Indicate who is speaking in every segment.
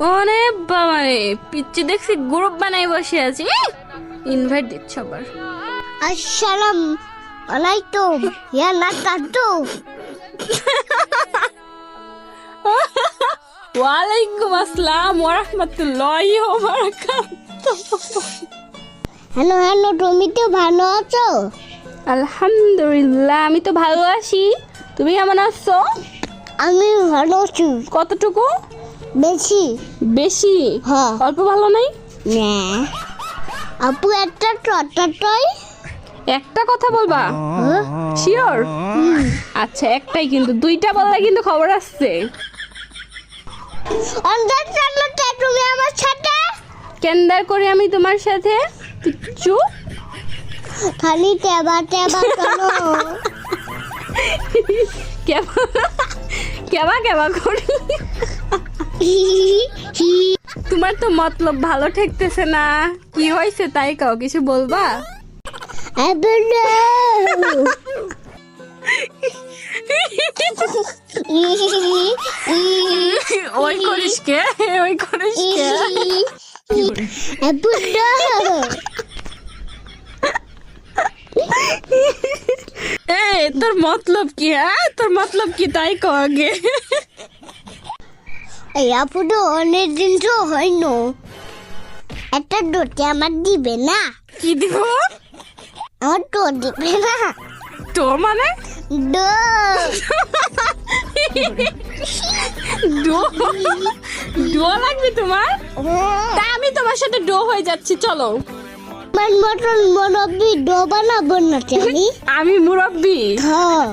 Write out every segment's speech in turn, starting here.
Speaker 1: ওরে বাবা রে, পিচ্ছি দেখছি গ্রুপ বানাই বসে আছি। ইনভাইট দিচ্ছ আবার।
Speaker 2: আসসালাম আলাইকুম ইয়া নাকাতু।
Speaker 1: ওয়ালাইকুম আসসালাম ওয়া রাহমাতুল্লাহি ওয়া বারাকাতুহু।
Speaker 2: হ্যালো হ্যালো, তুমি তো ভালো আছো?
Speaker 1: আলহামদুলিল্লাহ, আমি তো ভালো আছি। তুমি কেমন আছো?
Speaker 2: আমি ভালো আছি।
Speaker 1: কতটুকু?
Speaker 2: বেশি
Speaker 1: বেশি?
Speaker 2: হ্যাঁ।
Speaker 1: অল্প ভালো নাই?
Speaker 2: না আপু, একটা টটাটাই
Speaker 1: একটা কথা বলবা? শিওর? আচ্ছা, একটাই, কিন্তু দুইটা বললে কিন্তু খবর আসছে।
Speaker 2: অন্তর চালাতে তুমি আমার সাথে
Speaker 1: কেন্দার করে আমি তোমার সাথে কিচ্ছু
Speaker 2: খালি টেবা টেবা করো।
Speaker 1: কেবা কেবা কেবা করি। তোমার তো মতলব ভালো ঠেকতেছে না, কি হয়েছে তাই কাও, কিছু বলবা? ওই করিস কে, ওই করিস কে? এই তোর মতলব কি? হ্যাঁ, তোর মতলব কি তাই কও আগে।
Speaker 2: এই আপু তো অনেকদিন তো হয়নি, একটা ডোটে আমার দিবে না?
Speaker 1: কি দিব?
Speaker 2: আমার তো দিবে না।
Speaker 1: তো মানে
Speaker 2: ডো
Speaker 1: ডো ডো লাগবে তোমার? তা আমি তোমার সাথে ডো হয়ে যাচ্ছি, চলো।
Speaker 2: আমার মতন মুরব্বি ডো বানাবো না আমি।
Speaker 1: আমি মুরব্বি?
Speaker 2: হ্যাঁ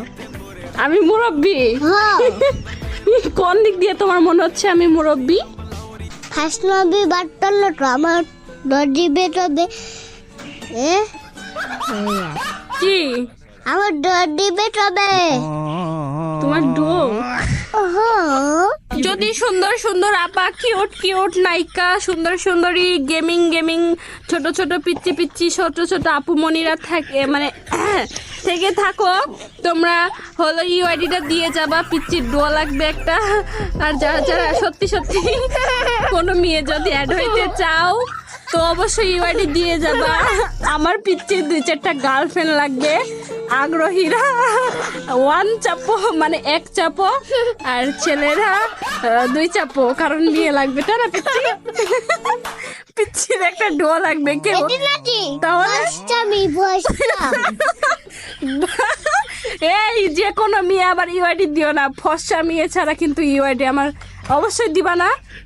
Speaker 1: আমি মুরব্বি?
Speaker 2: হ্যাঁ।
Speaker 1: কোন দিক দিয়ে তোমার মনে হচ্ছে আমি মুরব্বি?
Speaker 2: ফার্স্ট নবী বাট্টল তো আমার ডো দিবে তবে।
Speaker 1: কি
Speaker 2: আমার ডো দিবে তবে।
Speaker 1: তোমার ডো?
Speaker 2: হ্যাঁ।
Speaker 1: যদি সুন্দর সুন্দর আপা, কিউট কিউট নায়িকা, সুন্দর সুন্দরী, গেমিং গেমিং, ছোট ছোট পিচ্চি পিচ্চি ছোট ছোট আপুমনিরা থাকে, মানে থেকে থাকো, তোমরা হলো ইউআইডিটা দিয়ে যাবা। পিচ্চির ডো লাগবে একটা। আর যারা যারা সত্যি সত্যি কোনো মেয়ে যদি অ্যাড হইতে চাও তো অবশ্যই ইউআইডি দিয়ে যাবা। আমার পিচ্চির 2-4টা গার্লফ্রেন্ড লাগবে, আগ্রহীরা 1 চাপো, মানে 1 চাপো, আর ছেলেরা 2 চাপো, কারণ বিয়ে লাগবে। তারা পিচ্ছি পিচ্ছির একটা ডো লাগবে। কেউ তাহলে
Speaker 2: আমি বসতাম।
Speaker 1: এই যে কোনো মেয়ে আবার ইউআইডি দিও না, ফর্সা মেয়ে ছাড়া কিন্তু ইউআইডি আমার অবশ্যই দিবা না।